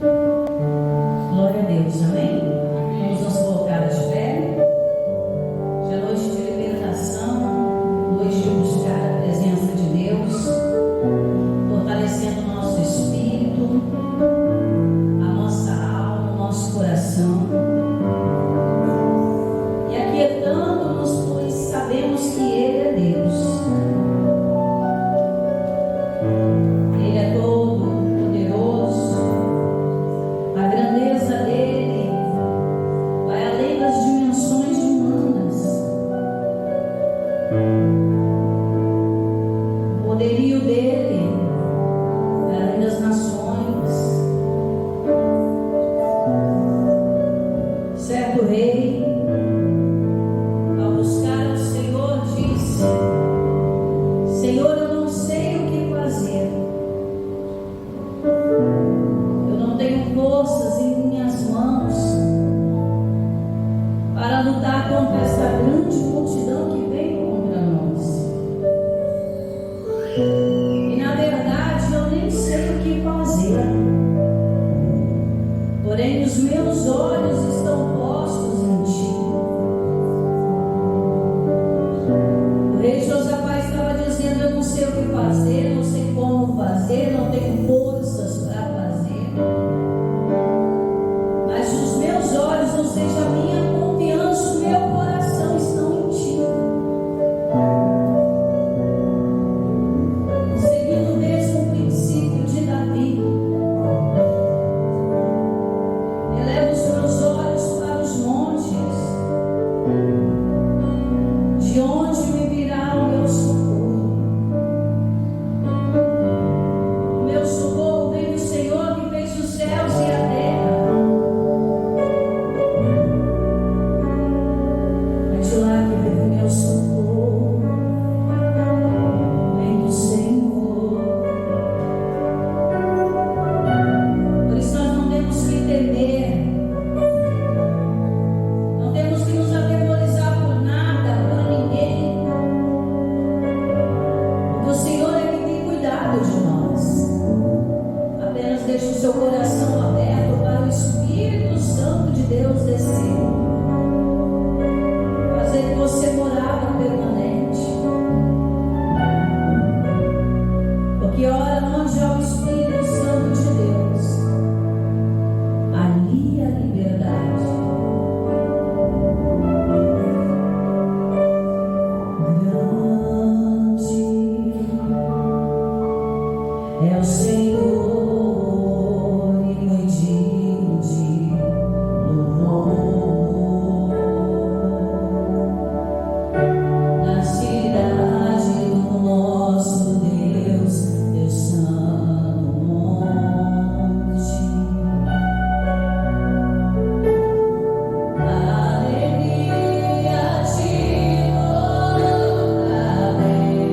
Glória a Deus, amém? Vamos nos colocar de pé. Já é noite de libertação, noite de buscar a presença de Deus, fortalecendo o nosso espírito, a nossa alma, o nosso coração, e aquietando-nos, pois sabemos que Ele é Deus. Ele é todo poderoso. A grandeza dele vai além das dimensões humanas. O poderio dele vai além das nações. Certo rei, ao buscar o Senhor, disse: Senhor, eu não sei o que fazer. Eu não tenho forças em minhas mãos para lutar contra essa grande multidão que vem contra nós. E na verdade eu nem sei o que fazer. Porém os meus olhos estão postos em ti. O rei Josafá estava dizendo: eu não sei o que fazer, não sei como fazer, não tenho forças para fazer. Mas os meus olhos, ou seja, a minha confiança, o meu coração estão em ti. Seguindo o mesmo princípio de Davi, elevo os meus olhos para os montes. De onde me virá o meu socorro? O meu socorro vem do Senhor que fez os céus e a terra. É de lá que vem o meu socorro, vem do Senhor. Por isso nós não temos que temer, não temos que nos atemorizar por nada, por ninguém, porque o Senhor é que tem cuidado de nós. Apenas deixe o seu coração aberto para o Espírito Santo de Deus descer, fazer de você morada permanente. Porque ora onde há o Espírito Santo de Deus, ali há liberdade. Grande é o Senhor e muito digno de louvor. Na cidade do nosso Deus, Deus santo monte. Alegria de toda a terra.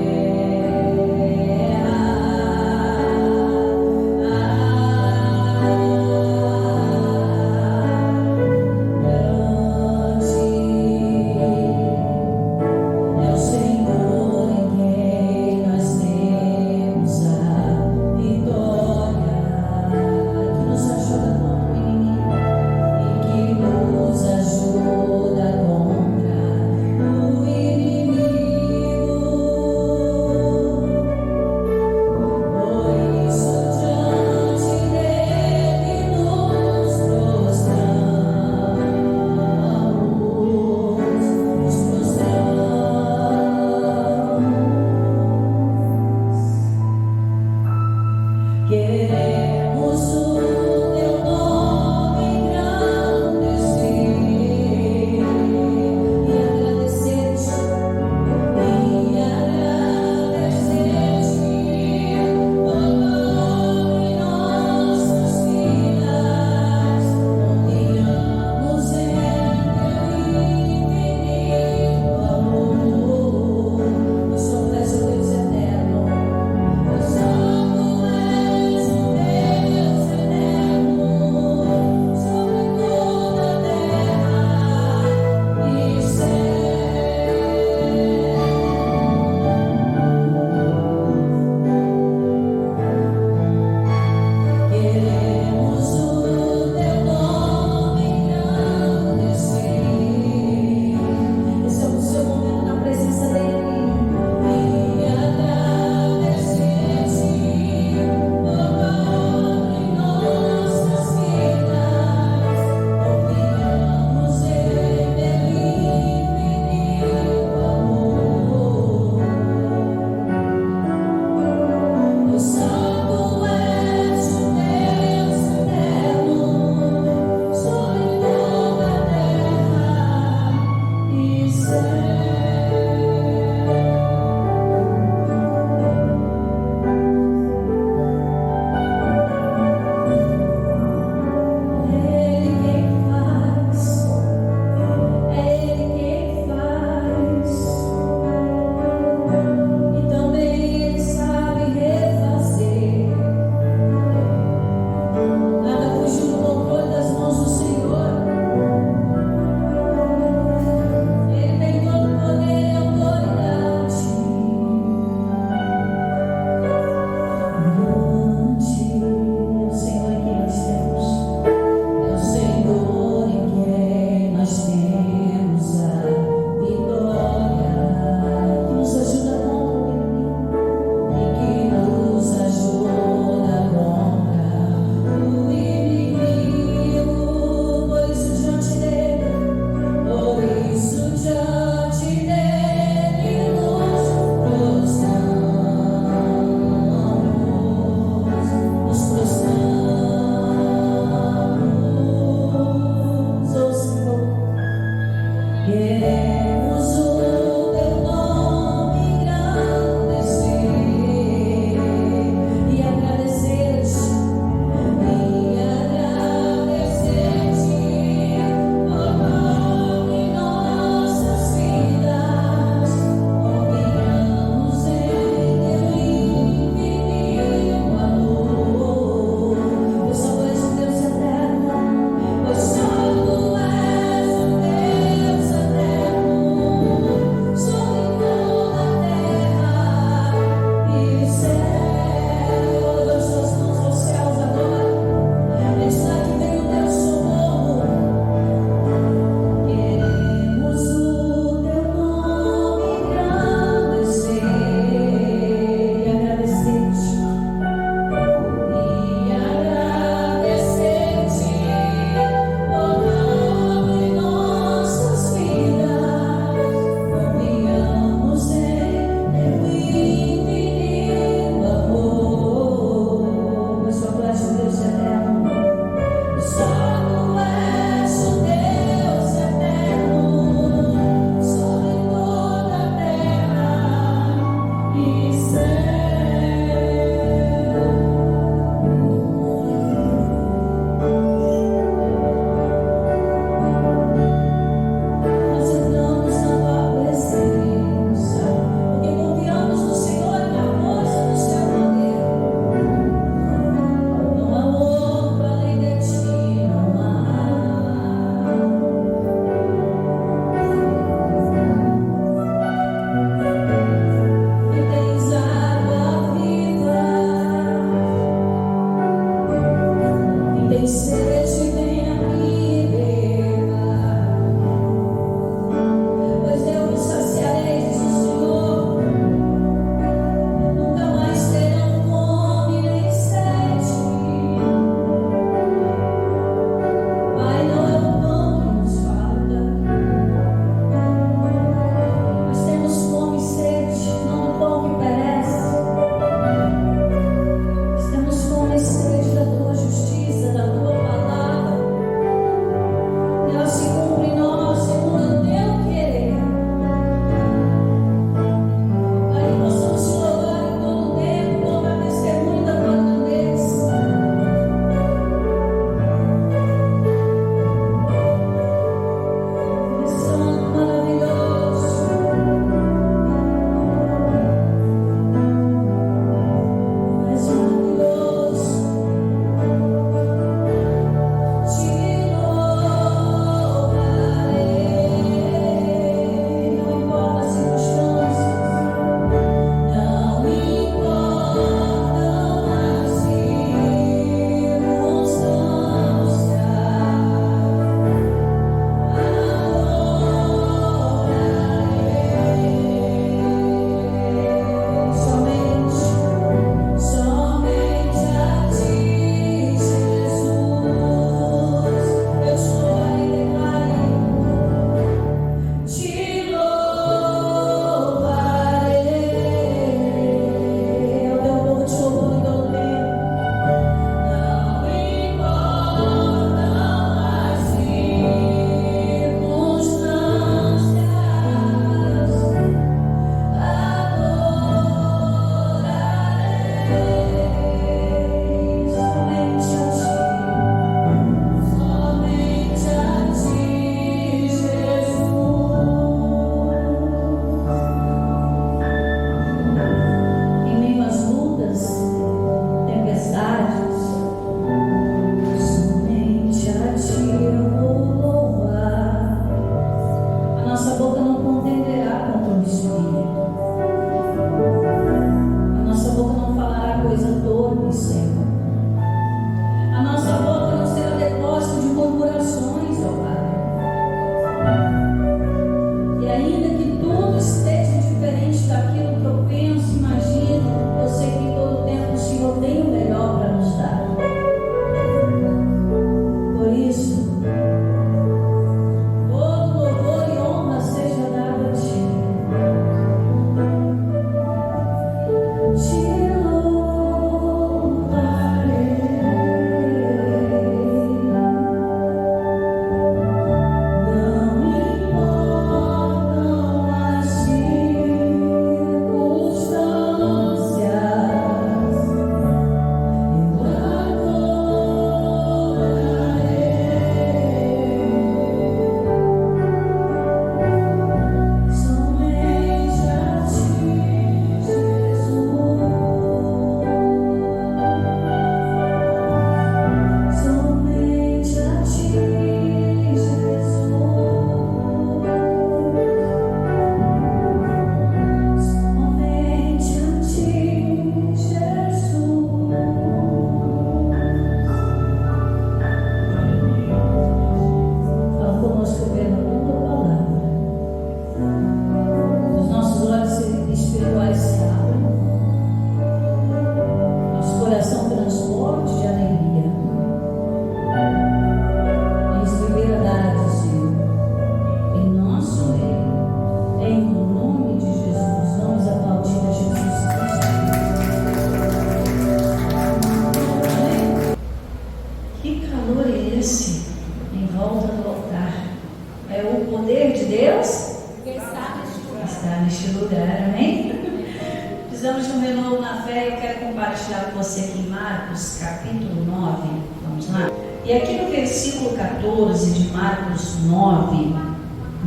um renovo na fé, eu quero compartilhar com você aqui em Marcos, capítulo 9. Vamos lá? E aqui no versículo 14 de Marcos 9,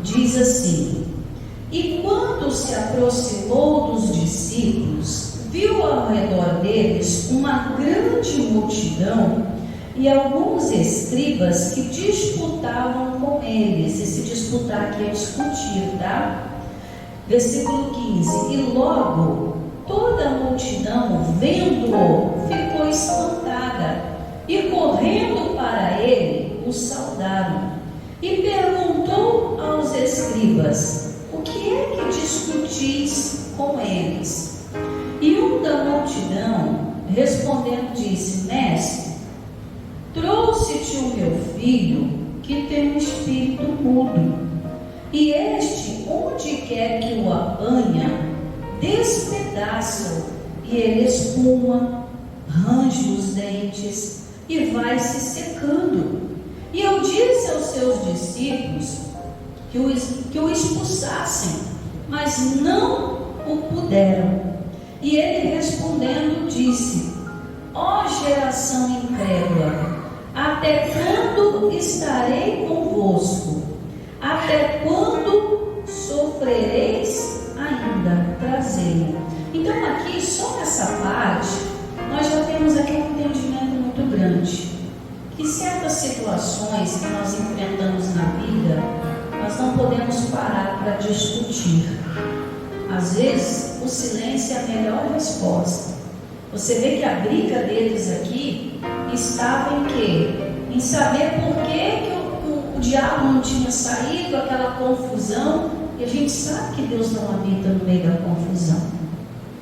diz assim: E quando se aproximou dos discípulos, viu ao redor deles uma grande multidão e alguns escribas que disputavam com eles. Esse disputar aqui é discutir, tá? Versículo 15: E logo toda a multidão, vendo-o, ficou espantada, e correndo para ele, o saudaram. E perguntou aos escribas: O que é que discutis com eles? E um da multidão, respondendo, disse: Mestre, trouxe-te o meu filho, que tem um espírito mudo, e este, onde quer que o apanha, despedaça-o, e ele espuma, range os dentes, e vai se secando. E eu disse aos seus discípulos que o expulsassem, mas não o puderam. E ele respondendo disse: Ó geração incrédula, até quando estarei convosco? Até quando sofrereis ainda? Trazei-o. Então aqui, só nessa parte, nós já temos aqui um entendimento muito grande, que certas situações que nós enfrentamos na vida, nós não podemos parar para discutir. Às vezes, o silêncio é a melhor resposta. Você vê que a briga deles aqui estava em quê? Em saber por que o diabo não tinha saído, aquela confusão. E a gente sabe que Deus não habita no meio da confusão.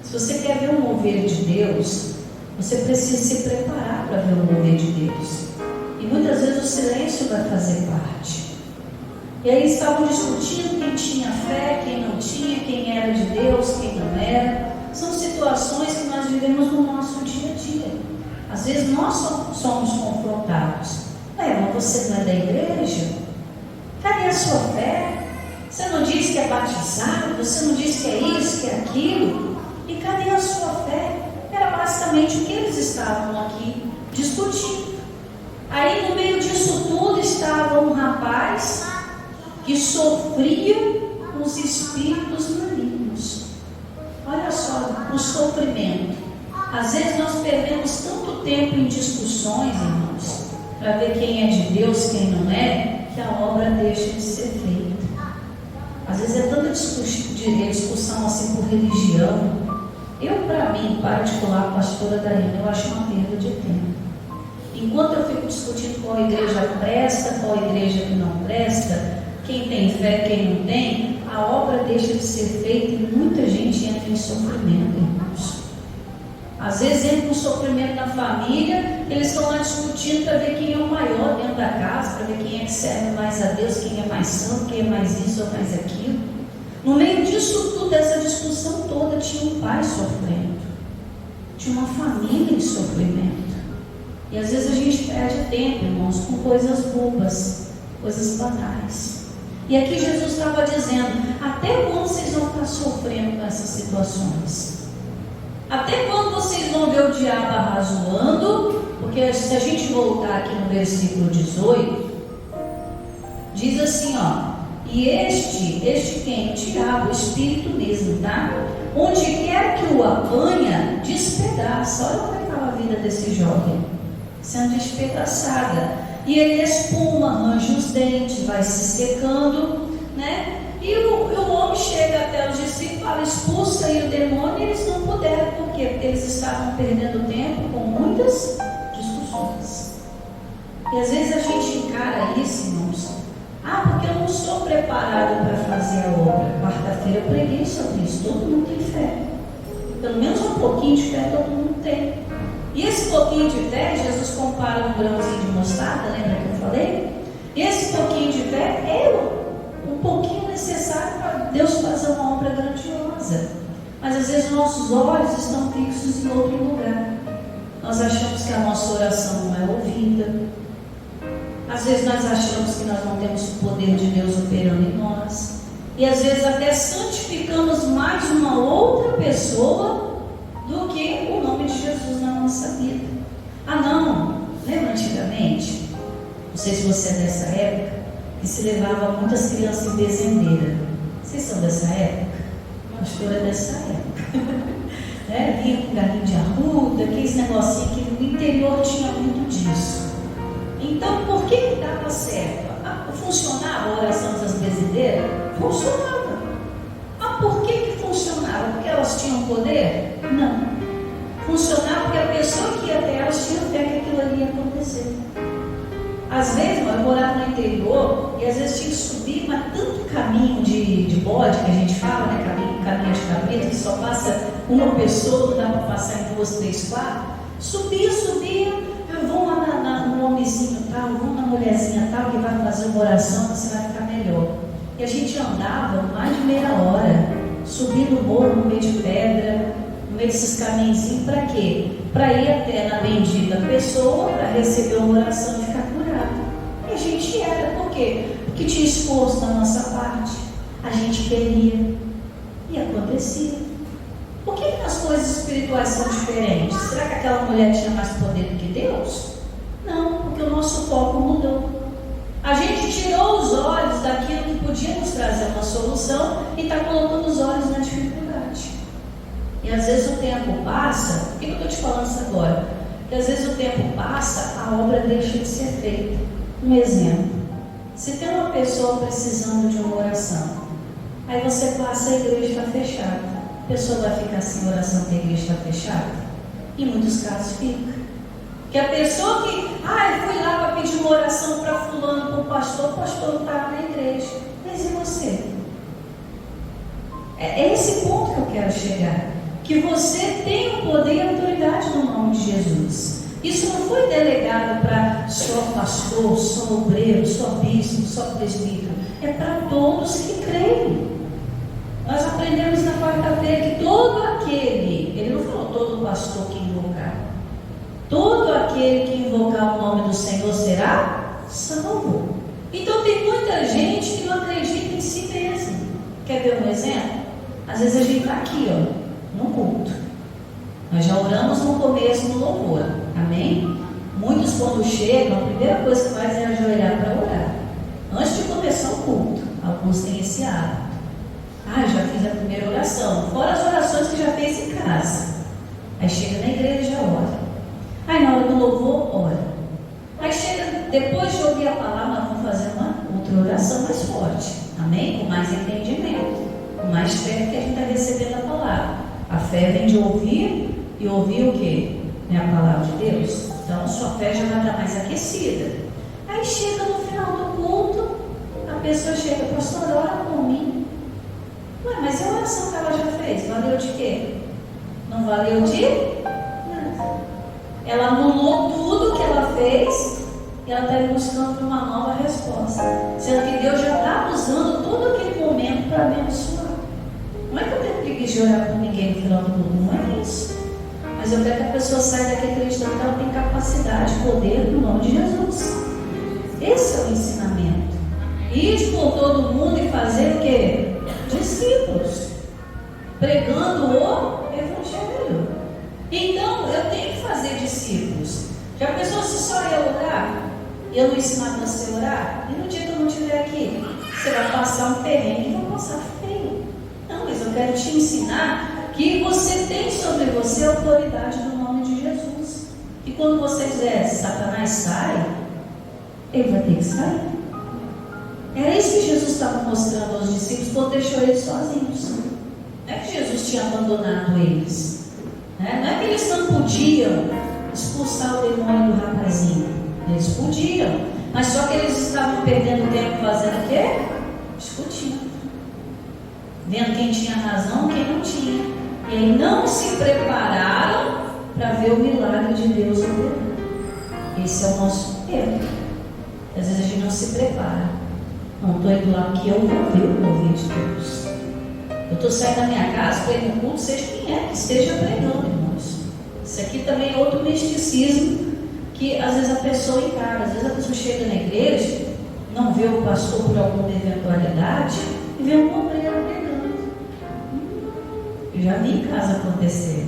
Se você quer ver o mover de Deus, você precisa se preparar para ver o mover de Deus. E muitas vezes o silêncio vai fazer parte. E aí estavam discutindo quem tinha fé, quem não tinha, quem era de Deus, quem não era. São situações que nós vivemos no nosso dia a dia. Às vezes nós somos confrontados. Mas você não é da igreja? Cadê a sua fé? Você não diz que é batizado? Você não diz que é isso, que é aquilo? E cadê a sua fé? Era basicamente o que eles estavam aqui discutindo. Aí no meio disso tudo estava um rapaz que sofria com os espíritos malignos. Olha só o sofrimento. Às vezes nós perdemos tanto tempo em discussões, irmãos, para ver quem é de Deus, quem não é, que a obra deixa de ser feita. Às vezes é tanta discussão assim por religião. Eu, para mim, em particular, pastora Daiane, eu acho uma perda de tempo. Enquanto eu fico discutindo qual igreja presta, qual igreja que não presta, quem tem fé, quem não tem, a obra deixa de ser feita e muita gente entra em sofrimento, irmãos. Às vezes entra um sofrimento na família, eles estão lá discutindo para ver quem é o maior dentro da casa, para ver quem é que serve mais a Deus, quem é mais santo, quem é mais isso ou mais aquilo. No meio disso tudo, dessa discussão toda, tinha um pai sofrendo, tinha uma família em sofrimento. E às vezes a gente perde tempo, irmãos, com coisas bobas, coisas banais. E aqui Jesus estava dizendo: até quando vocês vão ficar sofrendo com essas situações? Até quando vocês vão ver o diabo arrazoando? Porque se a gente voltar aqui no versículo 18, diz assim, ó: e este quem? O diabo, o espírito mesmo, tá? Onde quer que o apanha, despedaça. Olha como é que estava a vida desse jovem, sendo despedaçada. E ele espuma, arranja os dentes, vai se secando, né? E o homem chega até os discípulos, fala: expulsa aí o demônio. E eles não puderam, por quê? Porque eles estavam perdendo tempo com muitas discussões. E às vezes a gente encara isso, irmãos: porque eu não sou preparado para fazer a obra. Quarta-feira eu preguei sobre isso. Todo mundo tem fé, pelo menos um pouquinho de fé todo mundo tem. E esse pouquinho de fé, Jesus compara um grãozinho de mostarda, lembra que eu falei? E esse pouquinho de fé é um pouquinho necessário para Deus fazer uma obra grandiosa. Mas às vezes nossos olhos estão fixos em outro lugar. Nós achamos que a nossa oração não é ouvida. Às vezes nós achamos que nós não temos o poder de Deus operando em nós. E às vezes até santificamos mais uma outra pessoa sei se você é dessa época, que se levava muitas crianças em bezendeira. Vocês são dessa época? A pastora é dessa época. Vinha com galinho de arruda, aqueles negocinhos que no interior tinha muito disso. Então, por que dava certo? Funcionava a oração das bezendeiras? Funcionava. Por que funcionava? Porque elas tinham poder? Não. Funcionava porque a pessoa que ia até elas tinha fé que aquilo ali ia acontecer. Às vezes, eu morava no interior e às vezes tinha que subir, mas tanto caminho de bode que a gente fala, né? Caminho de cabrito, que só passa uma pessoa, não dá para passar em 2, 3, 4. Subia, vão lá no homenzinho tal, vão na mulherzinha tal, que vai fazer uma oração, você vai ficar melhor. E a gente andava mais de meia hora, subindo o morro no meio de pedra, no meio desses caminhozinhos, para quê? Para ir até na bendita pessoa, para receber uma oração e ficar curado. E a gente era, por quê? Porque tinha esforço da nossa parte, a gente queria, e acontecia. Por que as coisas espirituais são diferentes? Será que aquela mulher tinha mais poder do que Deus? Não, porque o nosso foco mudou. A gente tirou os olhos daquilo que podia nos trazer uma solução e está colocando os olhos na dificuldade. E às vezes o tempo passa, por que eu estou te falando isso agora? Porque às vezes o tempo passa, a obra deixa de ser feita. Um exemplo: se tem uma pessoa precisando de uma oração, aí você passa, a igreja está fechada. A pessoa vai ficar sem oração porque a igreja está fechada? Em muitos casos fica. Que a pessoa que, eu fui lá para pedir uma oração para fulano, para o pastor não está na igreja. Mas e você? É esse ponto que eu quero chegar. Que você tem o poder e a autoridade no nome de Jesus. Isso não foi delegado para só pastor, só obreiro, só bispo, só presbítero. É para todos que creem. Nós aprendemos na quarta-feira que todo aquele, ele não falou todo pastor que invocar, todo aquele que invocar o nome do Senhor será salvo. Então tem muita gente que não acredita em si mesmo. Quer ver um exemplo? Às vezes a gente está aqui, no culto. Nós já oramos no começo no louvor, amém? Muitos quando chegam, a primeira coisa que faz é ajoelhar para orar, antes de começar o culto. Alguns têm esse hábito. Já fiz a primeira oração, fora as orações que já fez em casa. Aí chega na igreja e já ora. Na hora do louvor, ora. Aí chega, depois de ouvir a palavra, nós vamos fazer uma outra oração mais forte, amém? Com mais entendimento, com mais fé, que a gente está recebendo a palavra. A fé vem de ouvir, e ouvir o quê? A palavra de Deus. Então sua fé já vai estar mais aquecida. Aí chega no final do culto, a pessoa chega: pastor, ora por mim. Mas a oração que ela já fez, valeu de quê? Não valeu de nada. Ela anulou tudo que ela fez e ela está buscando uma nova resposta, sendo que Deus já está usando todo aquele momento para abençoar. Não é que eu tenho preguiça de orar por ninguém no final do mundo, não é isso. Mas eu quero que a pessoa saia daqui acreditando que ela tem capacidade, poder no nome de Jesus. Esse é o ensinamento. Ir por todo mundo e fazer o quê? Discípulos, pregando o Evangelho. Então eu tenho que fazer discípulos. Já pensou se só eu orar e eu não ensinar você a orar? E no dia que eu não estiver aqui, você vai passar um perrengue e vai passar feio. Não, mas eu quero te ensinar que você tem sobre você a autoridade do nome de Jesus. E quando você dizer Satanás sai, ele vai ter que sair. Era isso que Jesus estava mostrando aos discípulos quando deixou eles sozinhos. Não é que Jesus tinha abandonado eles. Não é que eles não podiam expulsar o demônio do rapazinho. Eles podiam. Mas só que eles estavam perdendo tempo fazendo o quê? Discutindo. Vendo quem tinha razão e quem não tinha. E aí não se prepararam para ver o milagre de Deus operando. Esse é o nosso erro. Às vezes a gente não se prepara. Não, estou indo lá porque eu vou ver o mover de Deus. Eu estou saindo da minha casa para ir no culto, seja quem é que esteja pregando, irmãos. Isso aqui também é outro misticismo que às vezes a pessoa encara. Às vezes a pessoa chega na igreja, não vê o pastor por alguma eventualidade e vê um obreiro pregando. Eu já vi em casa acontecer.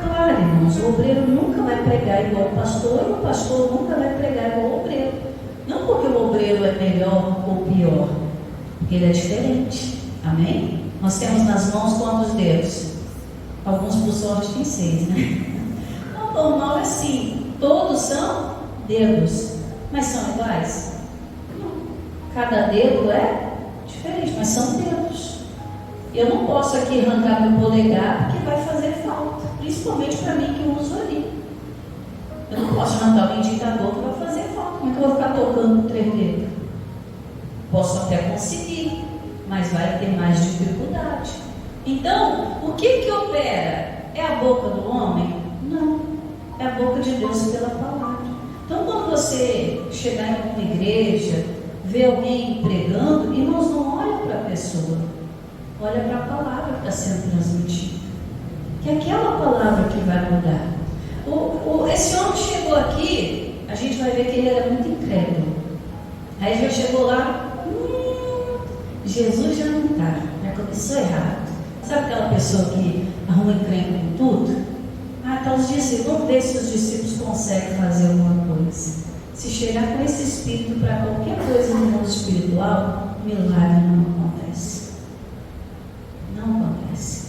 Claro, irmãos, o obreiro nunca vai pregar igual o pastor, e o pastor nunca vai pregar igual o obreiro. Não porque o obreiro é melhor ou pior, porque ele é diferente. Amém? Nós temos nas mãos quantos dedos? Alguns, por sorte, têm 6, né? Não, normal é assim, todos são dedos, mas são iguais? Não. Cada dedo é diferente, mas são dedos. Eu não posso aqui arrancar meu polegar, porque vai fazer falta, principalmente para mim que uso ali. Eu não posso arrancar o indicador, que vai fazer falta. Como é que eu vou ficar tocando com 3 dedos? Posso até conseguir, mas vai ter mais dificuldade. Então, o que opera? É a boca do homem? Não, é a boca de Deus pela palavra. Então, quando você chegar em alguma igreja, ver alguém pregando, irmãos, não olha para a pessoa, olha para a palavra que está sendo transmitida, que é aquela palavra que vai mudar. Esse homem chegou aqui, a gente vai ver que ele era muito incrédulo. Aí já chegou lá, Jesus já não está, já começou errado. Sabe aquela pessoa que arruma encrenca com tudo? Tá os discípulos, vamos ver se os discípulos conseguem fazer alguma coisa. Se chegar com esse espírito para qualquer coisa no mundo espiritual, milagre não acontece. Não acontece.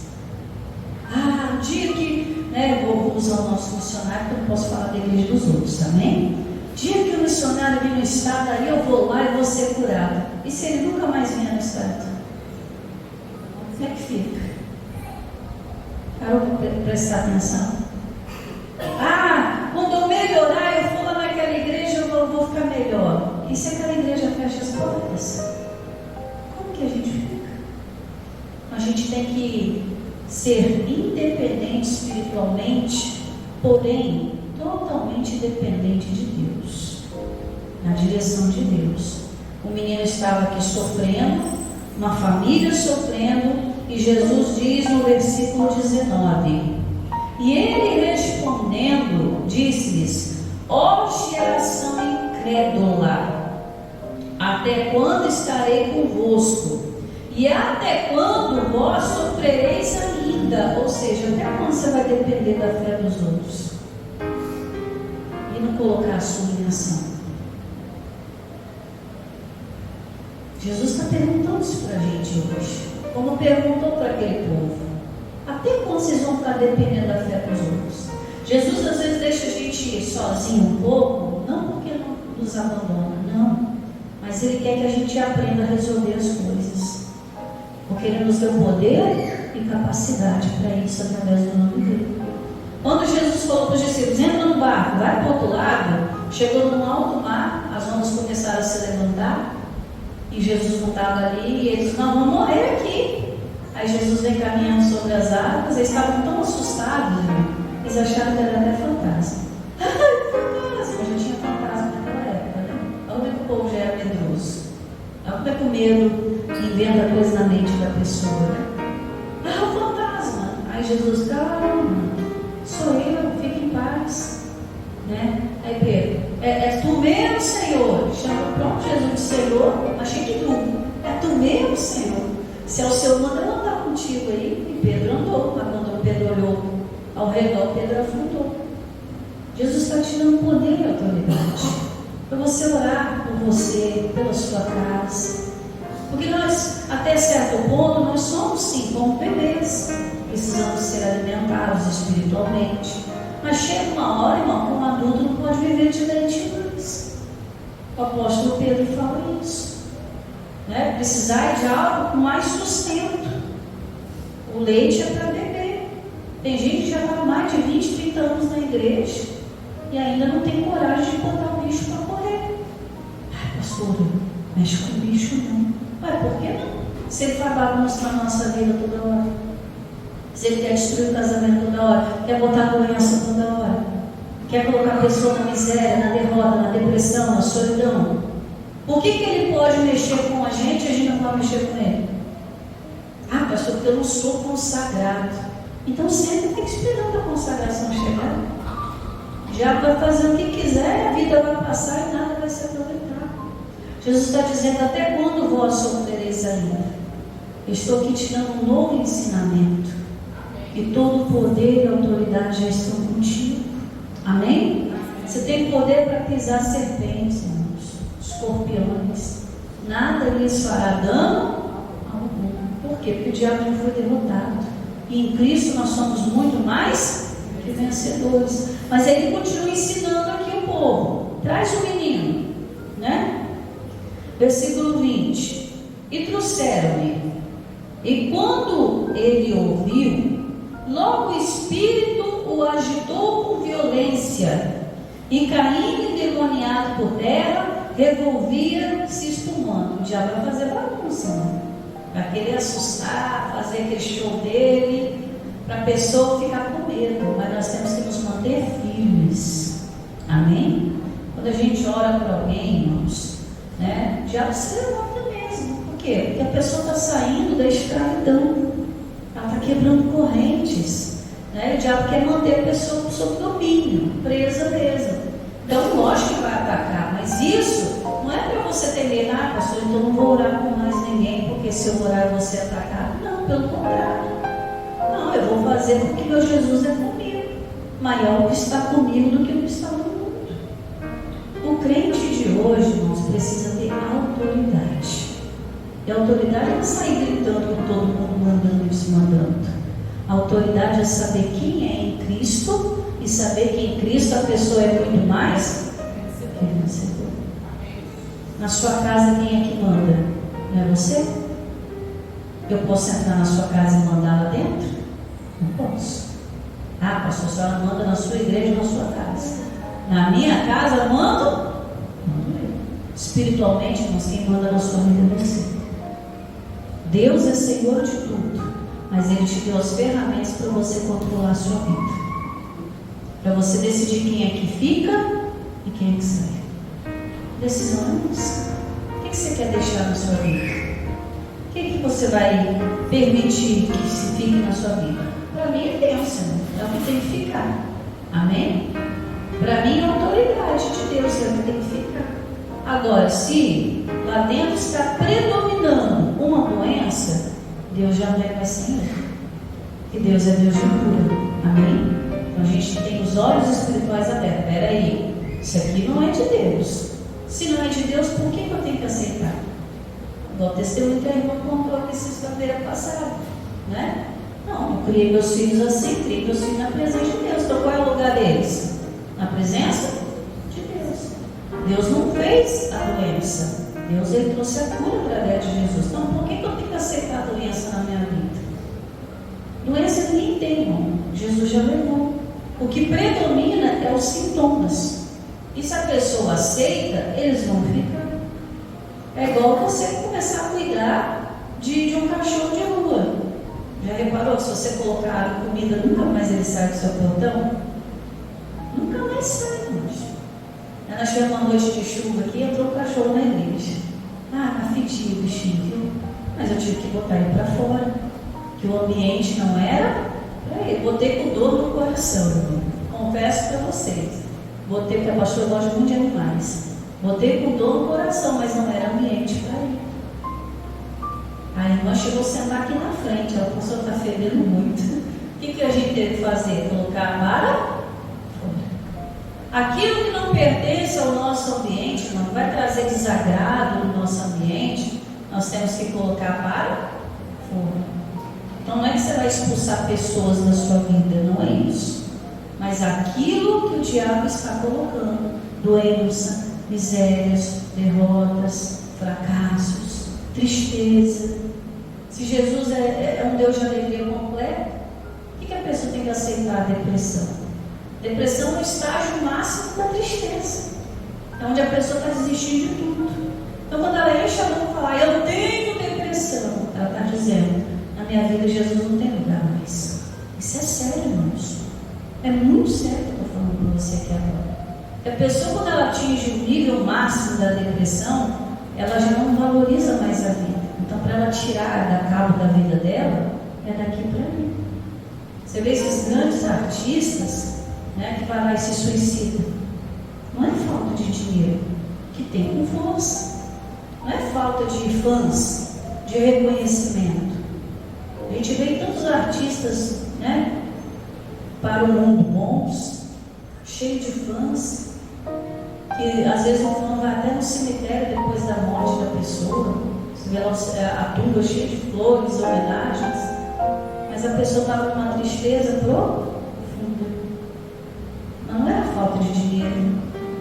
O dia que, eu vou usar o nosso missionário, porque eu não posso falar da igreja dos outros, também. Dia que o missionário vir no estado, aí eu vou lá e vou ser curado. E se ele nunca mais vier no estado? Como é que fica? Parou para prestar atenção? Quando eu melhorar, eu for lá naquela igreja, eu vou ficar melhor. E se aquela igreja fecha as portas? Como que a gente fica? A gente tem que ser independente espiritualmente, porém totalmente dependente de Deus, na direção de Deus. O menino estava aqui sofrendo, uma família sofrendo, e Jesus diz no versículo 19: e ele respondendo, disse-lhes: ó geração incrédula, até quando estarei convosco? E até quando vós sofrereis ainda? Ou seja, até quando você vai depender da fé dos outros e não colocar a sua em ação? Jesus está perguntando isso para a gente hoje, como perguntou para aquele povo: até quando vocês vão ficar dependendo da fé dos outros? Jesus às vezes deixa a gente sozinho um pouco, não porque não nos abandona, não, mas Ele quer que a gente aprenda a resolver as coisas, porque Ele nos deu poder e capacidade para isso através do nome dEle. Quando Jesus falou para os discípulos: entra no barco, vai para o outro lado, chegou num alto mar, as ondas começaram a se levantar, e Jesus não estava ali, e eles: não, vamos morrer aqui. Aí Jesus vem caminhando sobre as águas, eles estavam tão assustados, eles acharam que era até fantasma. Fantasma! Já tinha fantasma naquela época, né? Olha como é que o povo já era medroso. Olha como é que o medo inventa coisa na mente da pessoa, né? Fantasma! Aí Jesus: calma, sou eu, fique em paz, né? Aí Pedro: é tu mesmo, Senhor? Chama pronto Jesus de Senhor, achei que tu, é tu mesmo, Senhor? Se é o Senhor, manda eu andar contigo aí. E Pedro andou, mas quando Pedro olhou ao redor, Pedro afundou. Jesus está te dando poder e autoridade para você orar por você, pela sua casa, porque nós, até certo ponto, nós somos sim como bebês, precisamos ser alimentados espiritualmente, mas chega uma hora, irmão, que um adulto não pode viver de leite mais. O apóstolo Pedro fala isso, né? Precisar de algo com mais sustento. O leite é para beber. Tem gente que já está há mais de 20, 30 anos na igreja e ainda não tem coragem de botar o bicho para correr. Pastor, mexe com o bicho não. Por que não? Se ele faz bagunça na nossa vida toda hora, se ele quer destruir o casamento toda hora, quer botar doença toda hora, quer colocar a pessoa na miséria, na derrota, na depressão, na solidão, por que ele pode mexer com a gente e a gente não pode mexer com ele? Pastor, porque eu não sou consagrado. Então sempre tem que esperar a consagração chegar. O diabo vai fazer o que quiser, a vida vai passar e nada vai se aproveitar. Jesus está dizendo: até quando vós sofrereis ainda? Eu estou aqui te dando um novo ensinamento. e todo o poder e autoridade já estão contigo. Amém? Você tem poder para pisar serpentes, irmãos, escorpiões. Nada lhes fará dano algum. Por quê? Porque o diabo já foi derrotado. E em Cristo nós somos muito mais que vencedores. Mas ele continua ensinando aqui o povo. Traz o menino, né? Versículo 20. E trouxeram-lhe. E quando ele ouviu, logo o Espírito o agitou com violência. E caindo endemoniado por terra, revolvia, se espumando. O diabo vai fazer bagunça, né? Para querer assustar, fazer aquele show dele, para a pessoa ficar com medo. Mas nós temos que nos manter firmes. Amém? Quando a gente ora para alguém, irmãos, né, o diabo se levanta mesmo. Por quê? Porque a pessoa está saindo da escravidão, ela está quebrando correntes, né? O diabo quer manter a pessoa sob domínio, presa mesmo. Então, lógico que vai atacar, mas isso não é para você temer, pastor, então não vou orar com mais ninguém, porque se eu orar eu vou ser atacado. Não, pelo contrário. Não, eu vou fazer porque meu Jesus é comigo. Maior o que está comigo do que o que está no mundo. O crente de hoje, irmãos, precisa ter autoridade. E a autoridade não é sair gritando com todo mundo, mandando e desmandando. A autoridade é saber quem é em Cristo e saber que em Cristo a pessoa é muito mais que vencedor. Na sua casa, quem é que manda? Não é você? Eu posso entrar na sua casa e mandar lá dentro? Não posso. Pastor, a senhora manda na sua igreja ou na sua casa? Na minha casa, mando eu. Espiritualmente, irmãos, quem manda na sua vida é você. Deus é Senhor de tudo, mas Ele te deu as ferramentas para você controlar a sua vida, para você decidir quem é que fica e quem é que sai. Decisão é nossa. O que você quer deixar na sua vida? O que você vai permitir que se fique na sua vida? Para mim é Deus, Senhor, é o que tem que ficar. Amém? Para mim é a autoridade de Deus, é o que tem que ficar. Agora, se lá dentro está predominando uma doença, Deus já não é mais Senhor. E Deus é Deus de cura. Amém? Então a gente tem os olhos espirituais abertos. Peraí, isso aqui não é de Deus. Se não é de Deus, por que eu tenho que aceitar? Igual o testemunho que a irmã contou aqui sexta-feira passada, né? Não, eu criei meus filhos assim, criei meus filhos na presença de Deus. Então qual é o lugar deles? Na presença de Deus. Deus não fez a doença. Deus, Ele trouxe a cura através de Jesus. Então por que eu tenho que aceitar a doença na minha vida? Doença ninguém tem, irmão. Jesus já levou. O que predomina é os sintomas. E se a pessoa aceita, eles vão ficar. É igual você começar a cuidar de um cachorro de rua. Já reparou que se você colocar comida, nunca mais ele sai do seu portão? Nunca mais sai, irmãos. Nós tivemos uma noite de chuva aqui e entrou o cachorro na igreja. Tá fedido o bichinho, viu? Mas eu tive que botar ele para fora, que o ambiente não era para ele. Botei com dor no coração, irmão. Confesso para vocês. Botei, porque a pastora gosta muito de animais. Botei com dor no coração, mas não era ambiente para ele. A irmã chegou a sentar aqui na frente. Ela pensou que está fedendo muito. O que a gente teve que fazer? Colocar a vara fora. Aquilo que não pertence ao nosso ambiente, não vai trazer desagrado no nosso ambiente, nós temos que colocar a vara fora. Então não é que você vai expulsar pessoas da sua vida, não é isso. Mas aquilo que o diabo está colocando, doença, misérias, derrotas, fracassos, tristeza. Se Jesus é um Deus de alegria completa, o que a pessoa tem que aceitar? A depressão. Depressão é o estágio máximo da tristeza. É onde a pessoa está desistindo de tudo. Então quando ela enche a mão e fala, eu tenho depressão, ela está dizendo, na minha vida Jesus não tem lugar mais. Isso é sério, irmãos. É muito sério que eu estou falando para você aqui agora. A pessoa, quando ela atinge o nível máximo da depressão, ela já não valoriza mais a vida. Então, para ela tirar da cabo da vida dela, é daqui para ali. Você vê esses grandes artistas, né, que vai lá e se suicidam. Não é falta de dinheiro, que tem com força. Não é falta de fãs, de reconhecimento. A gente gente vê tantos artistas, né, para o mundo bons, cheio de fãs, que às vezes o fã vai até no cemitério depois da morte da pessoa. Você vê lá a tumba cheia de flores, homenagens, mas a pessoa estava numa tristeza profunda. Mas não era falta de dinheiro,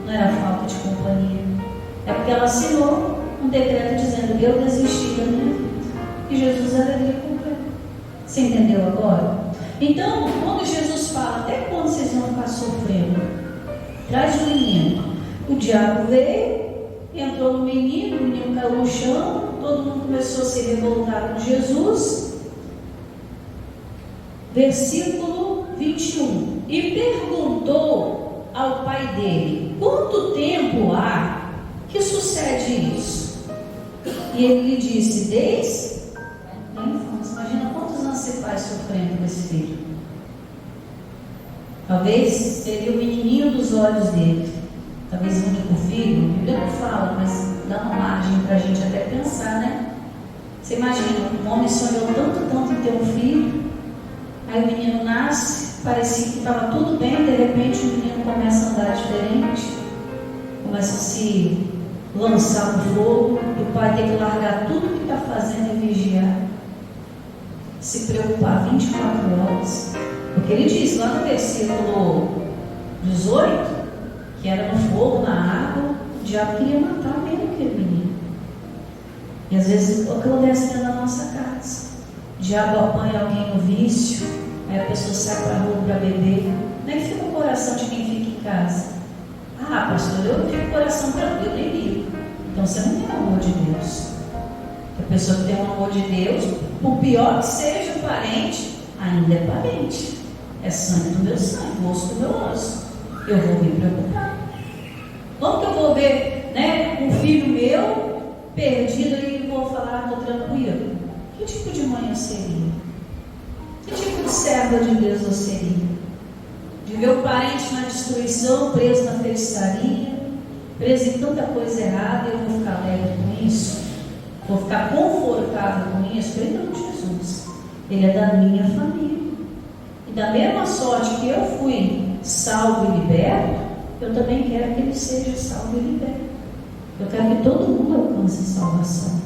não era falta de companhia, é porque ela assinou um decreto dizendo: eu desisti da minha vida, e Jesus alegria completa. Você entendeu agora? Então, quando Jesus fala, até quando vocês vão ficar sofrendo? Traz o menino. O diabo veio, entrou no menino, o menino caiu no chão, todo mundo começou a se revoltar com Jesus. Versículo 21. E perguntou ao pai dele: quanto tempo há que sucede isso? E ele lhe disse: desde a infância. Imagina quantos anos esse pai sofrendo com esse filho. Talvez seria o menininho dos olhos dele, talvez o único filho. A Bíblia não fala, mas dá uma margem para a gente até pensar, né? Você imagina, um homem sonhou tanto em ter um filho, aí o menino nasce, parecia que estava tudo bem, de repente o menino começa a andar diferente, começa a se lançar no fogo, e o pai tem que largar tudo que está fazendo e vigiar, se preocupar 24 horas, porque ele diz lá no versículo 18, que era no fogo, na água, o diabo queria matar mesmo aquele menino. E às vezes acontece dentro da nossa casa, o diabo apanha alguém no vício, aí a pessoa sai para a rua para beber. Como é que fica o coração de quem fica em casa? Ah, pastor, eu fico com o coração tranquilo, nem ligo. Então você não tem o amor de Deus. A pessoa que tem o amor de Deus, por pior que seja o parente, ainda é parente. É sangue do meu sangue, osso do meu osso. Eu vou me preocupar. Como que eu vou ver, né, um filho meu perdido e vou falar: estou tranquilo? Que tipo de mãe eu seria? Que tipo de serva de Deus eu seria? De ver o parente na destruição, preso na feitiçaria, preso em tanta coisa errada, e eu vou ficar alegre com isso? Vou ficar confortável com isso? Ele não, Jesus. Ele é da minha família. E da mesma sorte que eu fui salvo e liberto, eu também quero que ele seja salvo e liberto. Eu quero que todo mundo alcance a salvação.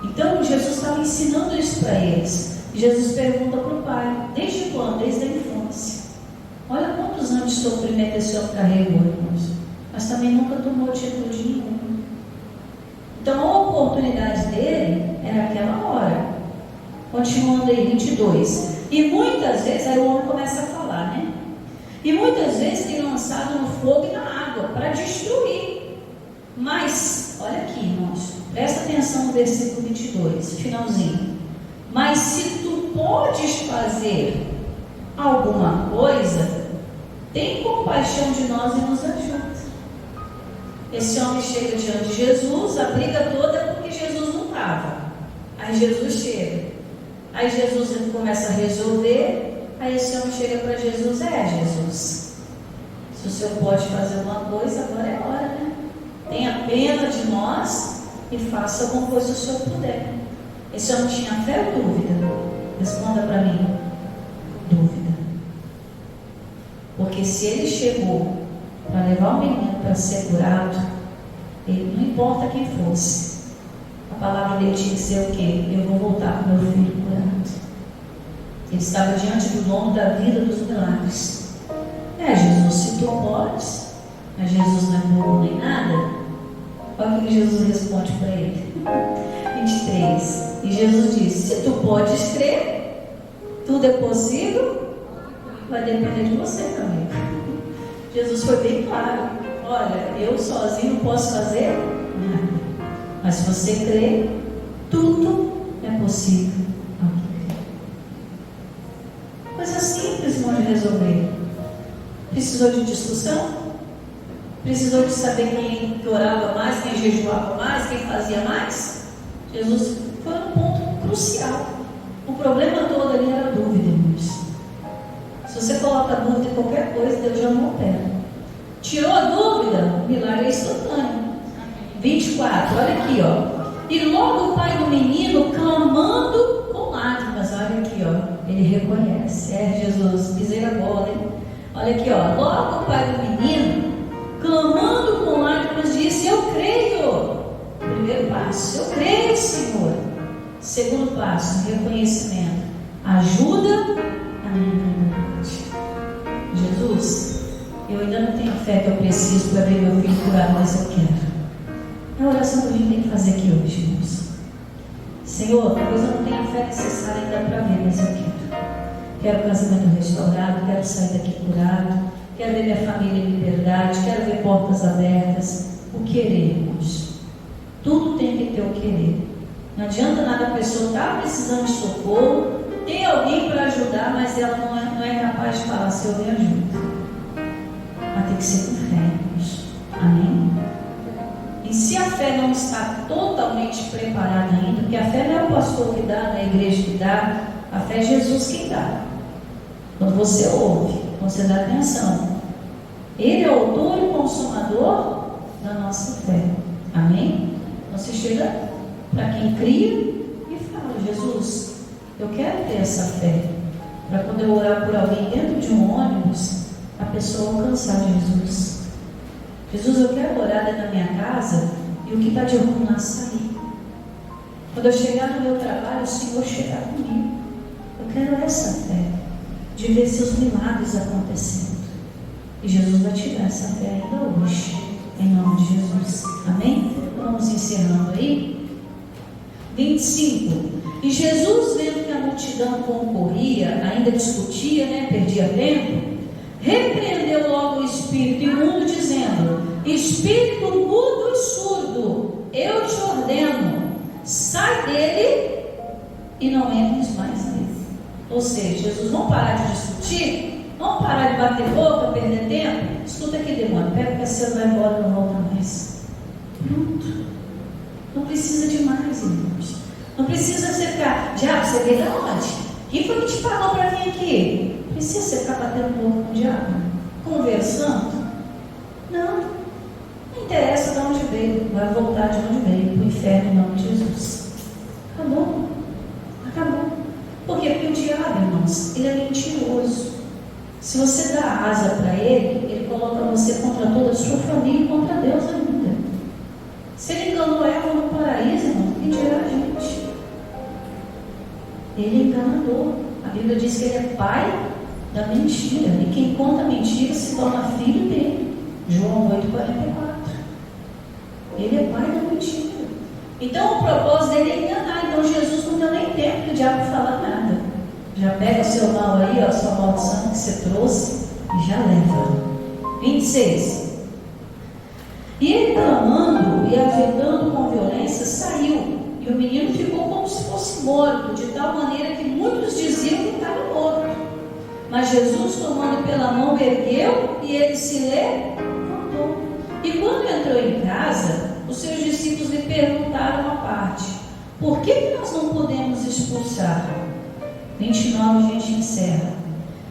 Então Jesus estava ensinando isso para eles. E Jesus pergunta para o pai: desde quando? Desde a infância. Olha quantos anos de sofrimento esse homem carregou, irmãos. Mas também nunca tomou atitude nenhuma. Então a oportunidade dele era aquela hora. Continuando aí, 22. E muitas vezes, aí o homem começa a falar, né? E muitas vezes tem lançado no fogo e na água para destruir. Mas, olha aqui, irmãos, presta atenção no versículo 22, finalzinho. Mas se tu podes fazer alguma coisa, tem compaixão de nós e nos ajuda. Esse homem chega diante de Jesus, a briga toda é porque Jesus não estava. Aí Jesus chega. Aí Jesus começa a resolver. Aí esse homem chega para Jesus: Jesus, se o Senhor pode fazer alguma coisa, agora é a hora, né? Tenha pena de nós e faça alguma coisa se o Senhor puder. Esse homem tinha fé ou dúvida? Responda para mim. Dúvida. Porque se ele chegou para levar o menino para ser curado, ele, não importa quem fosse, a palavra dele tinha que ser o quê? Eu vou voltar com meu filho curado. Ele estava diante do dono da vida dos milagres. Jesus, se tu podes, mas Jesus não é burro nem nada. Olha o que Jesus responde para ele. 23. E Jesus disse: se tu podes crer, tudo é possível. Vai depender de você também. Jesus foi bem claro: olha, eu sozinho não posso fazer nada, mas se você crer, tudo é possível. Coisa simples, irmão, de resolver. Precisou de discussão? Precisou de saber quem orava mais, quem jejuava mais, quem fazia mais? Jesus foi um ponto crucial. O problema todo ali era a dúvida, irmãos. Se você coloca dúvida em qualquer coisa, Deus já não opera. Tirou a dúvida, o milagre é instantâneo. 24, olha aqui, ó. E logo o pai do menino, clamando com lágrimas, ele reconhece. Jesus, pisei na bola, hein? Olha aqui, logo o pai do menino, clamando com lágrimas, disse: eu creio. Primeiro passo, eu creio, Senhor. Segundo passo, reconhecimento. Ajuda a minha incredulidade. Jesus, eu ainda não tenho a fé que eu preciso para ver meu filho curado, mas eu quero. É a oração que a gente tem que fazer aqui hoje, irmãos. Senhor, talvez eu não tenha a fé necessária ainda para ver, mas eu quero. Quero casamento restaurado, quero sair daqui curado, quero ver minha família em liberdade, quero ver portas abertas. O querer, irmãos. Tudo tem que ter o querer. Não adianta nada a pessoa estar precisando de socorro, tem alguém para ajudar, mas ela não é capaz de falar: Senhor, me ajuda. Mas tem que ser com fé, irmãos. Amém? E se a fé não está totalmente preparada ainda, porque a fé não é o pastor que dá, não é a igreja que dá, a fé é Jesus quem dá. Quando você ouve, quando você dá atenção, Ele é o autor e consumador da nossa fé. Amém? Então você chega para quem cria e fala: Jesus, eu quero ter essa fé, para quando eu orar por alguém dentro de um ônibus, a pessoa alcançar Jesus. Jesus, eu quero orar dentro da minha casa e o que está de ruim lá sair. Quando eu chegar no meu trabalho, o Senhor chegar comigo. Eu quero essa fé, de ver seus milagres acontecendo. E Jesus vai te dar essa fé ainda hoje, em nome de Jesus. Amém? Vamos encerrando aí. 25. E Jesus, vendo que a multidão concorria, ainda discutia, perdia tempo, repreendeu logo o espírito imundo, dizendo: espírito mudo e surdo, eu te ordeno, sai dele e não entres mais nele. Ou seja, Jesus, vamos parar de discutir, vamos parar de bater boca, perder tempo. Escuta aqui, demônio, pega o cacete, vai embora, não volta mais. Pronto. Não precisa de mais, irmãos. Não precisa você ficar: diabo, você veio de onde? Quem foi que te pagou para vir aqui? Precisa você ficar batendo boca com o diabo, conversando? Não interessa de onde veio, vai voltar de onde veio, para o inferno em nome de Jesus. Acabou. Por quê? Porque o diabo, irmãos, ele é mentiroso. Se você dá asa para ele coloca você contra toda a sua família e contra Deus ainda. Se ele enganou Eva no paraíso, irmão, quem dirá a gente? Ele é enganador. A Bíblia diz que ele é pai da mentira, e quem conta mentira se torna filho dele. João 8,44. Ele é pai da mentira. Então o propósito dele é enganar. Então Jesus não deu nem tempo que o diabo falar nada. Já pega o seu mal aí, a sua maldição que você trouxe, e já leva. 26. E ele, clamando e agitando com violência, saiu, e o menino ficou como se fosse morto, de tal maneira que muitos diziam que estava morto. Mas Jesus, tomando pela mão, ergueu, e ele se levantou. E quando entrou em casa, os seus discípulos lhe perguntaram à parte: por que nós não podemos expulsar? 29, a gente encerra.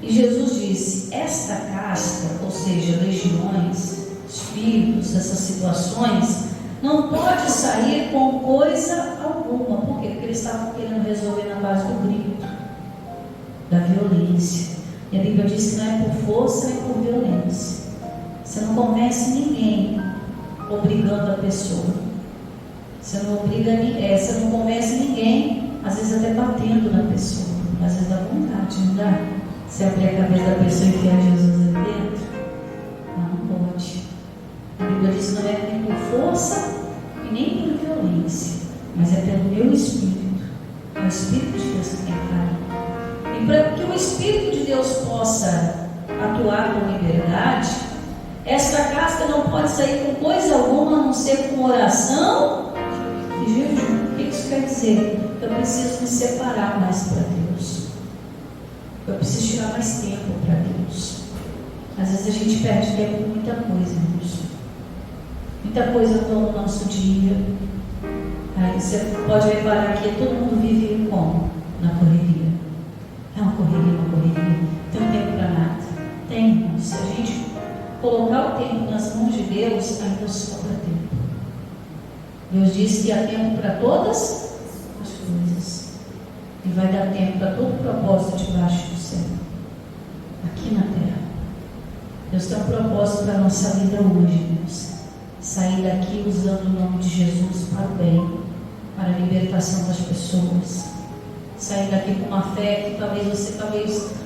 E Jesus disse: esta casta, ou seja, legiões, espíritos, essas situações, não pode sair com coisa alguma. Por quê? Porque eles estavam querendo resolver na base do grito, da violência. E a Bíblia diz que não é por força nem por violência. Você não convence ninguém obrigando a pessoa. Você não obriga ninguém, você não convence ninguém, às vezes até batendo na pessoa. Às vezes dá vontade, não dá? Você abrir a cabeça da pessoa e enfiar Jesus ali dentro? Não pode. A Bíblia diz que não é nem por força e nem por violência, mas é pelo meu Espírito. É o Espírito de Deus que tem que. E para que o Espírito de Deus possa atuar com liberdade, esta casca não pode sair com coisa alguma a não ser com oração e jejum. O que isso quer dizer? Eu preciso me separar mais para Deus. Eu preciso tirar mais tempo para Deus. Às vezes a gente perde tempo com muita coisa, irmãos. Muita coisa toma o nosso dia. Aí você pode reparar que todo mundo vive como? Na correria. É uma correria. Tem um tempo para nada. Tem, irmãos. Se a gente colocar o tempo nas mãos de Deus, ainda sobra tempo. Deus diz que há tempo para todas as coisas. e vai dar tempo para todo propósito debaixo do céu, aqui na terra. Deus tem um propósito para a nossa vida hoje, Deus. Sair daqui usando o nome de Jesus para o bem, para a libertação das pessoas. Sair daqui com uma fé que você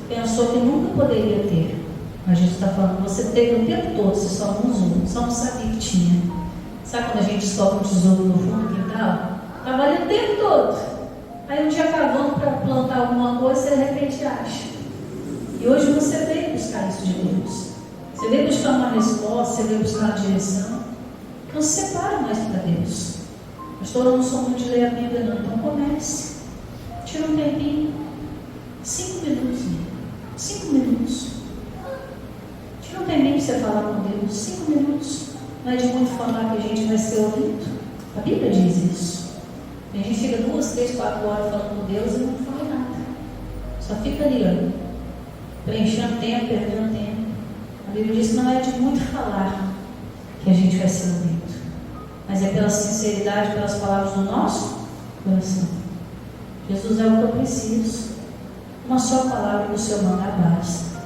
pensou que nunca poderia ter. Mas Jesus está falando, você teve o tempo todo, você só não usou, só não sabia que tinha. Sabe quando a gente descobre um tesouro no fundo do quintal? Estava ali o tempo todo. Aí um dia cavando para plantar alguma coisa, você de repente acha. E hoje você veio buscar isso de Deus. Você veio buscar uma resposta, você veio buscar uma direção. Não se separa mais para Deus. Pastor, eu não sou muito de ler a Bíblia, não. Então comece. Tira um tempinho. 5 minutos. 5 minutos. Tira um tempinho para você falar com Deus. 5 minutos. Não é de muito falar que a gente vai ser ouvido. A Bíblia diz isso. A gente fica 2, 3, 4 horas falando com Deus e não fala nada. Só fica ali, ó, preenchendo tempo, perdendo tempo. A Bíblia diz que não é de muito falar que a gente vai ser ouvido, mas é pela sinceridade, pelas palavras do nosso coração. Jesus é o que eu preciso. Uma só palavra do seu mandar basta.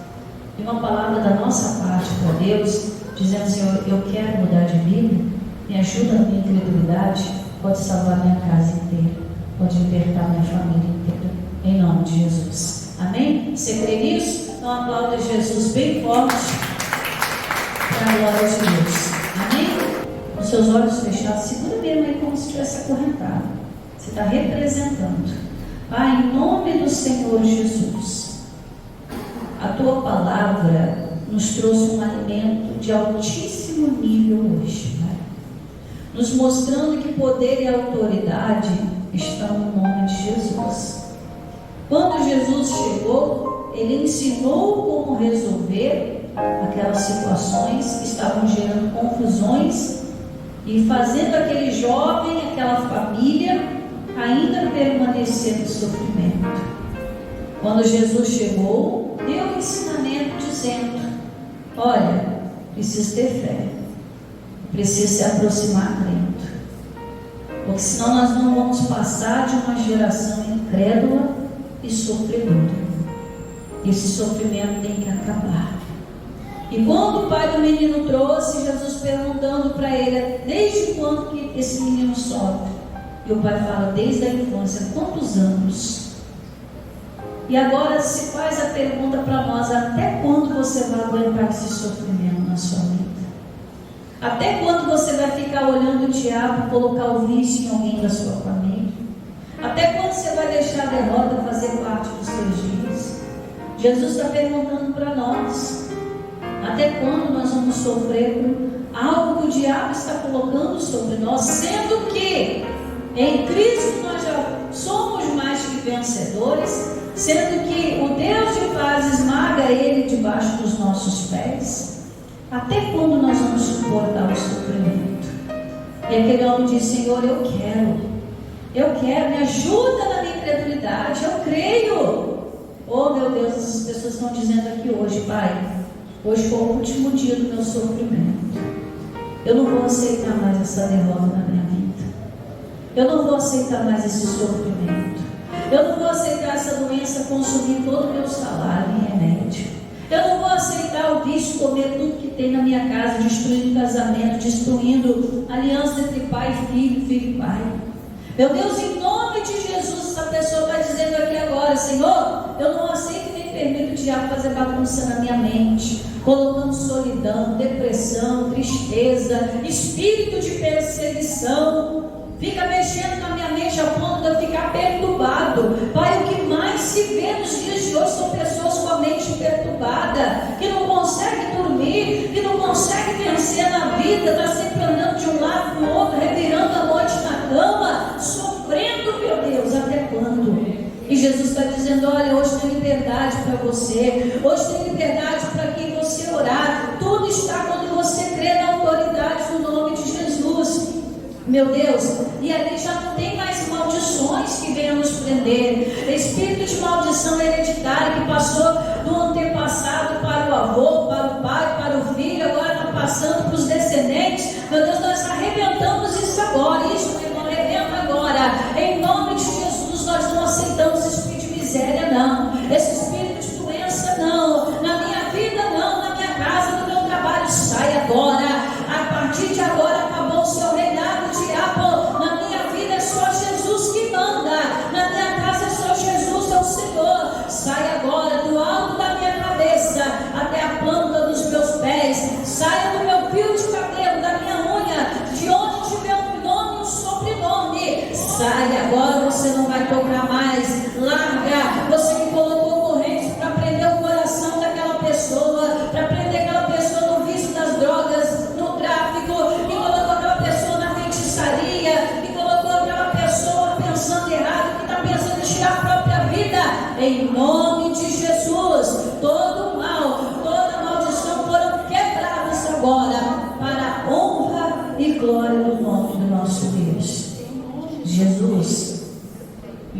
E uma palavra da nossa parte para Deus, dizendo: Senhor, eu quero mudar de vida, me ajuda na minha incredulidade, pode salvar minha casa inteira, pode libertar minha família inteira, em nome de Jesus. Amém? Você crê nisso? Então aplauda Jesus bem forte para a glória de Deus. Amém? Com seus olhos fechados, segura mesmo aí como se estivesse acorrentado. Você está representando. Pai, em nome do Senhor Jesus, a tua palavra nos trouxe um alimento de altíssimo nível hoje, Pai, nos mostrando que poder e autoridade estão no nome de Jesus. Quando Jesus chegou, ele ensinou como resolver aquelas situações que estavam gerando confusões e fazendo aquele jovem, aquela família ainda permanecer no sofrimento. Quando Jesus chegou, deu um ensinamento dizendo: olha, precisa ter fé, precisa se aproximar crendo, porque senão nós não vamos passar de uma geração incrédula e sofredora. Esse sofrimento tem que acabar. E quando o pai do menino trouxe, Jesus perguntando para ele: desde quando que esse menino sofre? E o pai fala: desde a infância. Quantos anos? E agora se faz a pergunta para nós: até quando você vai aguentar esse sofrimento na sua vida? Até quando você vai ficar olhando o diabo colocar o vício em alguém da sua família? Até quando você vai deixar a derrota fazer parte dos seus dias? Jesus está perguntando para nós: até quando nós vamos sofrer com algo que o diabo está colocando sobre nós, sendo que em Cristo nós já somos mais que vencedores, sendo que o Deus de paz esmaga ele debaixo dos nossos pés? Até quando nós vamos suportar o sofrimento? E aquele homem diz: Senhor, eu quero, me ajuda na minha incredulidade, eu creio. Oh meu Deus, essas pessoas estão dizendo aqui hoje: Pai, hoje foi o último dia do meu sofrimento, eu não vou aceitar mais essa derrota na minha vida, eu não vou aceitar mais esse sofrimento, eu não vou aceitar essa doença consumir todo o meu salário em remédio, eu não vou aceitar o vício comer tudo que tem na minha casa, destruindo casamento, destruindo aliança entre pai e filho, filho e pai. Meu Deus, em nome de Jesus, essa pessoa está dizendo aqui agora: Senhor, eu não aceito nem permito o diabo fazer bagunça na minha mente, colocando solidão, depressão, tristeza, espírito de perseguição, fica mexendo na minha mente a ponto de eu ficar perturbado. Pai, o que mais se vê nos dias de hoje são pessoas com a mente perturbada, que não conseguem dormir, que não conseguem vencer na vida, está sempre andando de um lado para o outro, revirando a noite na cama, sofrendo, meu Deus, até quando? E Jesus está dizendo: olha, hoje tem liberdade para você, hoje tem liberdade para quem você orar, tudo está quando você crê na autoridade do nome de Jesus, meu Deus. E ali já não tem mais maldições que venham nos prender, espírito de maldição hereditária que passou do antepassado para o avô, para o pai, para o filho, agora está passando para os descendentes. Meu Deus, nós arrebentamos isso agora, isso, meu irmão, arrebenta agora, em nome de Jesus. Nós não aceitamos espírito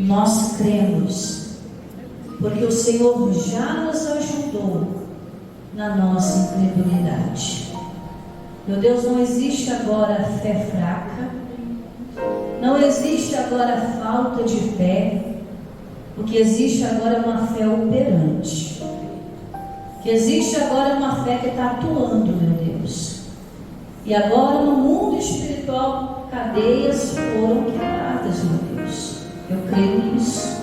Nós cremos, porque o Senhor já nos ajudou na nossa incredulidade. Meu Deus, não existe agora fé fraca, não existe agora falta de fé, o que existe agora é uma fé operante, o que existe agora é uma fé que está atuando, meu Deus. E agora no mundo espiritual, cadeias foram quebradas, meu Deus. Eu creio nisso.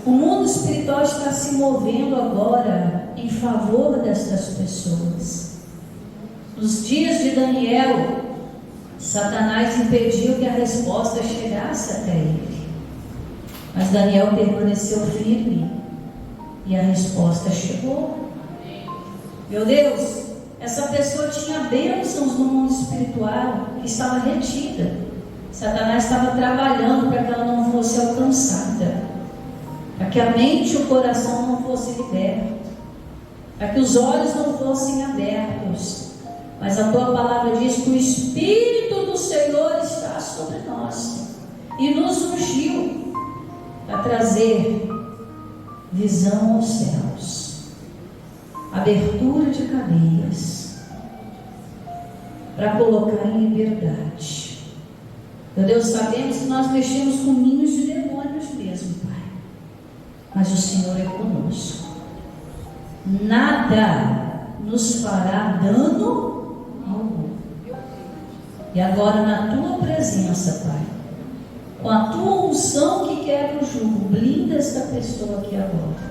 O mundo espiritual está se movendo agora em favor destas pessoas. Nos dias de Daniel, Satanás impediu que a resposta chegasse até ele. Mas Daniel permaneceu firme e a resposta chegou. Meu Deus, essa pessoa tinha bênçãos no mundo espiritual que estava retida. Satanás estava trabalhando para que ela não fosse alcançada, para que a mente e o coração não fossem libertos, para que os olhos não fossem abertos. Mas a tua palavra diz que o Espírito do Senhor está sobre nós e nos ungiu para trazer visão aos céus, abertura de cadeias, para colocar em liberdade. Meu Deus, sabemos que nós mexemos com ninhos de demônios mesmo, Pai, mas o Senhor é conosco. Nada nos fará dano algum. E agora, na tua presença, Pai, com a tua unção que quebra o jugo, blinda esta pessoa aqui agora.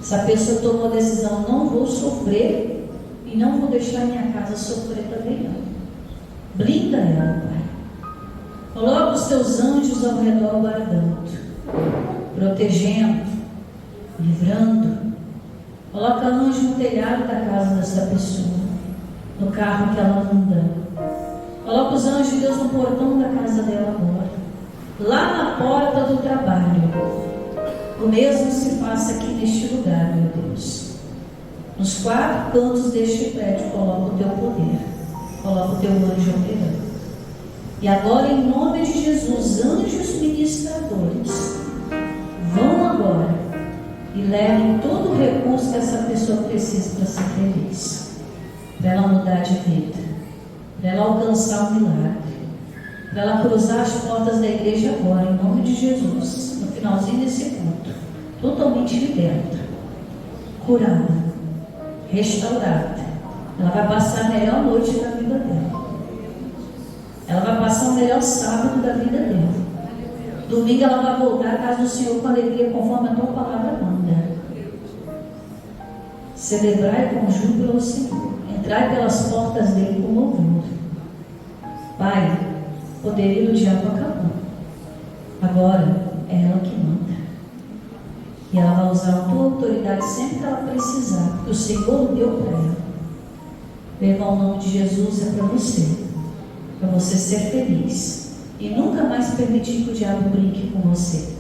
Essa pessoa tomou a decisão: não vou sofrer e não vou deixar minha casa sofrer também não. Blinda ela, Pai. Coloca os teus anjos ao redor guardando, protegendo, livrando. Coloca anjo no telhado da casa dessa pessoa, no carro que ela anda. Coloca os anjos de Deus no portão da casa dela agora, lá na porta do trabalho. O mesmo se faça aqui neste lugar, meu Deus. Nos 4 cantos deste prédio, coloca o teu poder, coloca o teu anjo operando. E agora, em nome de Jesus, anjos ministradores, vão agora e levem todo o recurso que essa pessoa precisa para ser feliz, para ela mudar de vida, para ela alcançar o milagre, para ela cruzar as portas da igreja agora, em nome de Jesus, no finalzinho desse culto, totalmente liberta, curada, restaurada. Ela vai passar a melhor noite da vida dela. Ela vai passar o melhor sábado da vida dela. Domingo ela vai voltar à casa do Senhor com alegria, conforme a tua palavra manda. Celebrai com júbilo ao Senhor. Entrai pelas portas dele com louvor. Pai, o poderio do diabo acabou. Agora é ela que manda. E ela vai usar a tua autoridade sempre que ela precisar, porque o Senhor deu para ela. Meu irmão, o nome de Jesus é para você ser feliz e nunca mais permitir que o diabo brinque com você,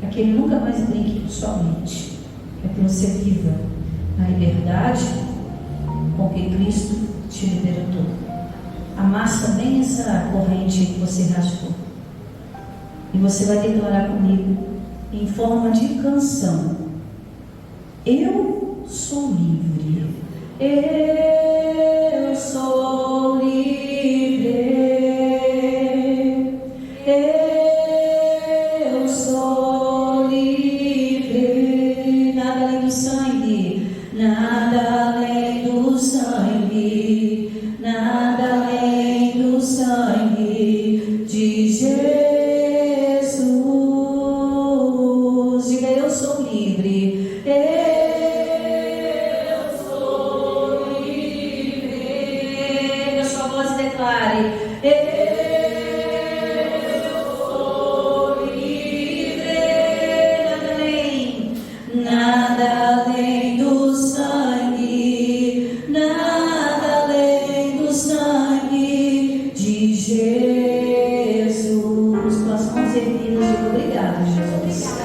para que ele nunca mais brinque com sua mente, para que você viva na liberdade com que Cristo te libertou. Amassa bem essa corrente que você rasgou e você vai declarar comigo em forma de canção: eu sou livre, eu sou livre. Eu sou livre, nada além do sangue, nada além do sangue, nada além do sangue de Jesus. Diga: eu sou livre. Eu sou livre. A sua voz declare: nada além do sangue, nada além do sangue de Jesus. Com as mãos erguidas, digo: obrigado, Jesus,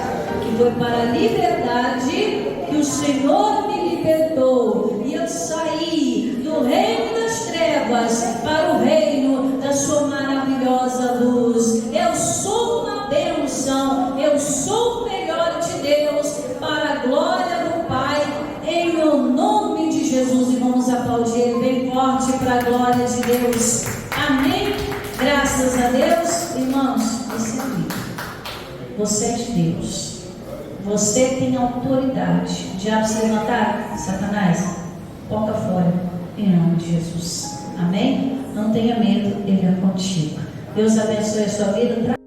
que foi para a liberdade que o Senhor me libertou, e eu saí do reino das trevas para o reino da sua maravilhosa luz. Eu sou uma bênção glória de Deus. Amém? Graças a Deus. Irmãos, você é livre. Você é de Deus. Você tem autoridade. O diabo se levantar, Satanás, coloca fora, em nome de Jesus. Amém? Não tenha medo, Ele é contigo. Deus abençoe a sua vida.